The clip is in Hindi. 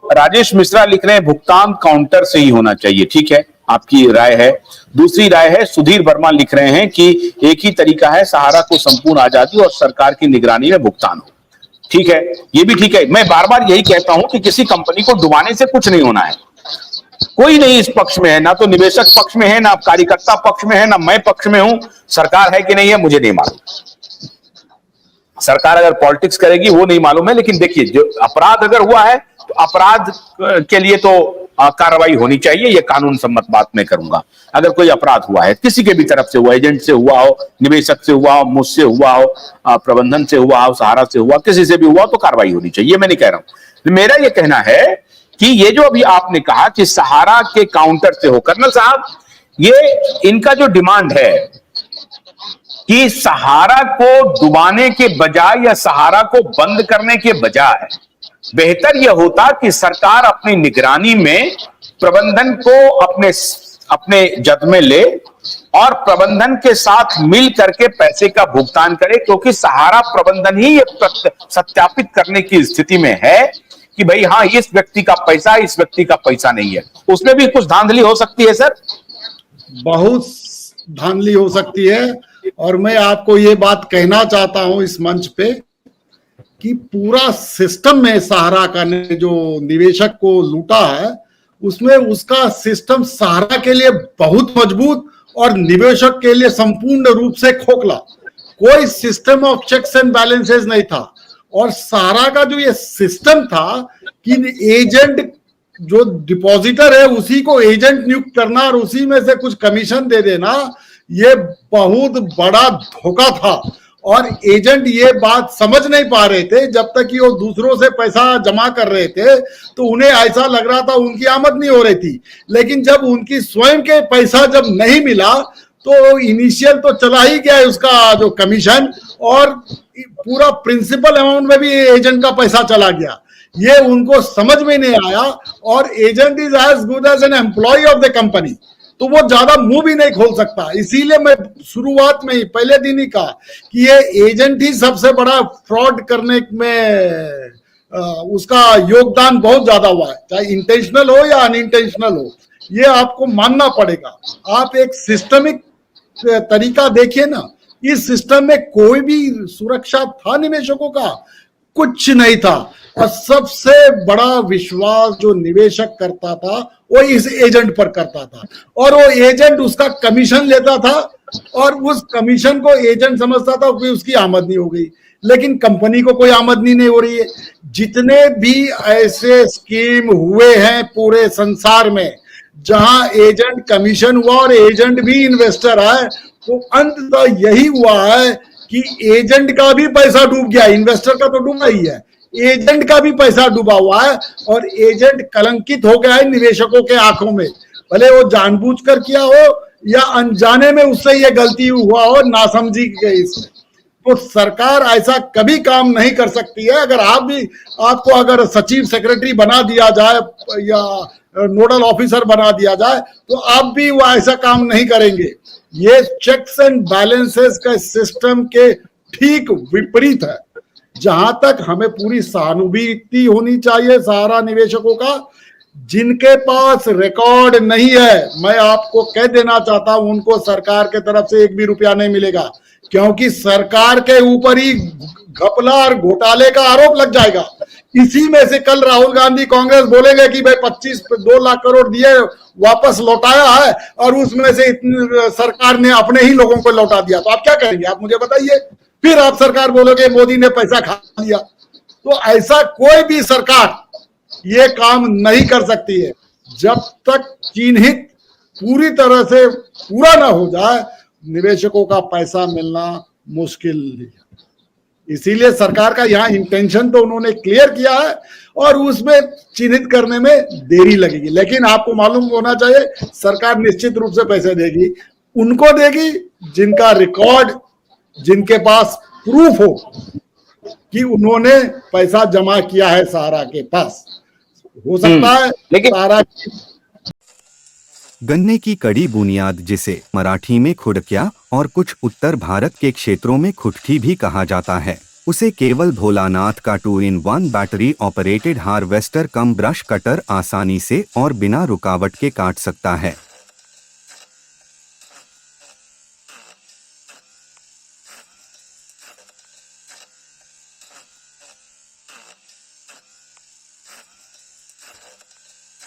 राजेश मिश्रा लिख रहे हैं भुगतान काउंटर से ही होना चाहिए, ठीक है, आपकी राय है। दूसरी राय है, सुधीर वर्मा लिख रहे हैं कि एक ही तरीका है, सहारा को संपूर्ण आजादी और सरकार की निगरानी में भुगतान हो। ठीक है, ये भी ठीक है। मैं बार बार यही कहता हूं कि किसी कंपनी को डुबाने से कुछ नहीं होना है। कोई नहीं इस पक्ष में है, ना तो निवेशक पक्ष में है, ना कार्यकर्ता पक्ष में है, ना मैं पक्ष में हूं। सरकार है कि नहीं है मुझे नहीं मालूम, सरकार अगर पॉलिटिक्स करेगी वो नहीं मालूम है। लेकिन देखिए, जो अपराध अगर हुआ है तो अपराध के लिए तो कार्रवाई होनी चाहिए, ये कानून सम्मत बात मैं करूंगा। अगर कोई अपराध हुआ है किसी के भी तरफ से हुआ, एजेंट से हुआ हो, निवेशक से हुआ हो, मुझसे हुआ हो, प्रबंधन से हुआ हो, सहारा से हुआ, किसी से भी हुआ तो कार्रवाई होनी चाहिए, मैं नहीं कह रहा हूं। मेरा ये कहना है कि ये जो अभी आपने कहा कि सहारा के काउंटर से हो, कर्नल साहब, ये इनका जो डिमांड है कि सहारा को डुबाने के बजाय या सहारा को बंद करने के बजाय बेहतर यह होता कि सरकार अपनी निगरानी में प्रबंधन को अपने जद में ले और प्रबंधन के साथ मिल करके पैसे का भुगतान करे, क्योंकि सहारा प्रबंधन ही ये सत्यापित करने की स्थिति में है कि भाई हाँ, इस व्यक्ति का पैसा, इस व्यक्ति का पैसा नहीं है। उसमें भी कुछ धांधली हो सकती है सर, बहुत धांधली हो सकती है। और मैं आपको ये बात कहना चाहता हूं इस मंच पे कि पूरा सिस्टम में सहारा का ने जो निवेशक को लूटा है, उसमें उसका सिस्टम सहारा के लिए बहुत मजबूत और निवेशक के लिए संपूर्ण रूप से खोखला। कोई system of checks and balances नहीं था। और सहारा का जो ये सिस्टम था कि एजेंट जो डिपॉजिटर है उसी को एजेंट नियुक्त करना और उसी में से कुछ कमीशन दे देना, ये बहुत बड़ा धोखा था। और एजेंट ये बात समझ नहीं पा रहे थे। जब तक कि वो दूसरों से पैसा जमा कर रहे थे तो उन्हें ऐसा लग रहा था उनकी आमद नहीं हो रही थी, लेकिन जब उनकी स्वयं के पैसा जब नहीं मिला तो इनिशियल तो चला ही गया उसका जो कमीशन, और पूरा प्रिंसिपल अमाउंट में भी एजेंट का पैसा चला गया। ये उनको समझ में नहीं आया। और agent is as good as an employee of the company, तो वो ज्यादा मुंह भी नहीं खोल सकता। इसीलिए मैं शुरुआत में ही पहले दिन ही कहा कि ये एजेंट ही सबसे बड़ा फ्रॉड करने में उसका योगदान बहुत ज्यादा हुआ है, चाहे इंटेंशनल हो या अनइंटेंशनल हो, ये आपको मानना पड़ेगा। आप एक सिस्टमिक तरीका देखिए ना, इस सिस्टम में कोई भी सुरक्षा था निवेशकों का? कुछ नहीं था। और सबसे बड़ा विश्वास जो निवेशक करता था वो इस एजेंट पर करता था, और वो एजेंट उसका कमीशन लेता था और उस कमीशन को एजेंट समझता था कि उसकी आमदनी हो गई, लेकिन कंपनी को कोई आमदनी नहीं हो रही है। जितने भी ऐसे स्कीम हुए हैं पूरे संसार में जहां एजेंट कमीशन हुआ और एजेंट भी इन्वेस्टर है, तो अंततः यही हुआ है कि एजेंट का भी पैसा डूब गया। इन्वेस्टर का तो डूबा ही है, एजेंट का भी पैसा डूबा हुआ है, और एजेंट कलंकित हो गया है निवेशकों के आंखों में। भले वो जानबूझकर किया हो या अनजाने में उससे ये गलती हुआ हो, नासमझी गई इसमें। तो सरकार ऐसा कभी काम नहीं कर सकती है। अगर आपको अगर सचिव सेक्रेटरी बना दिया जाए या नोडल ऑफिसर बना दिया जाए तो आप भी वो ऐसा काम नहीं करेंगे। ये चेक्स एंड बैलेंसेस का सिस्टम के ठीक विपरीत है। जहां तक हमें पूरी सहानुभूति होनी चाहिए सहारा निवेशकों का, जिनके पास रिकॉर्ड नहीं है, मैं आपको कह देना चाहता हूं उनको सरकार के तरफ से एक भी रुपया नहीं मिलेगा, क्योंकि सरकार के ऊपर ही घपला और घोटाले का आरोप लग जाएगा। इसी में से कल राहुल गांधी कांग्रेस बोलेंगे कि भाई 2 लाख करोड़ दिए वापस लौटाया है और उसमें से सरकार ने अपने ही लोगों को लौटा दिया, तो आप क्या करेंगे? आप मुझे बताइए। फिर आप सरकार बोलोगे मोदी ने पैसा खा लिया। तो ऐसा कोई भी सरकार ये काम नहीं कर सकती है जब तक चिन्हित पूरी तरह से पूरा ना हो जाए, निवेशकों का पैसा मिलना मुश्किल है। इसीलिए सरकार का यहाँ इंटेंशन तो उन्होंने क्लियर किया है और उसमें चिन्हित करने में देरी लगेगी, लेकिन आपको मालूम होना चाहिए सरकार निश्चित रूप से पैसे देगी। उनको देगी जिनका रिकॉर्ड, जिनके पास प्रूफ हो कि उन्होंने पैसा जमा किया है सहारा के पास। हो सकता है लेकिन सहारा गन्ने की कड़ी बुनियाद, जिसे मराठी में खुडक्या और कुछ उत्तर भारत के क्षेत्रों में खुटकी भी कहा जाता है, उसे केवल भोलानाथ का 2-in-1 बैटरी ऑपरेटेड हार्वेस्टर कम ब्रश कटर आसानी से और बिना रुकावट के काट सकता है।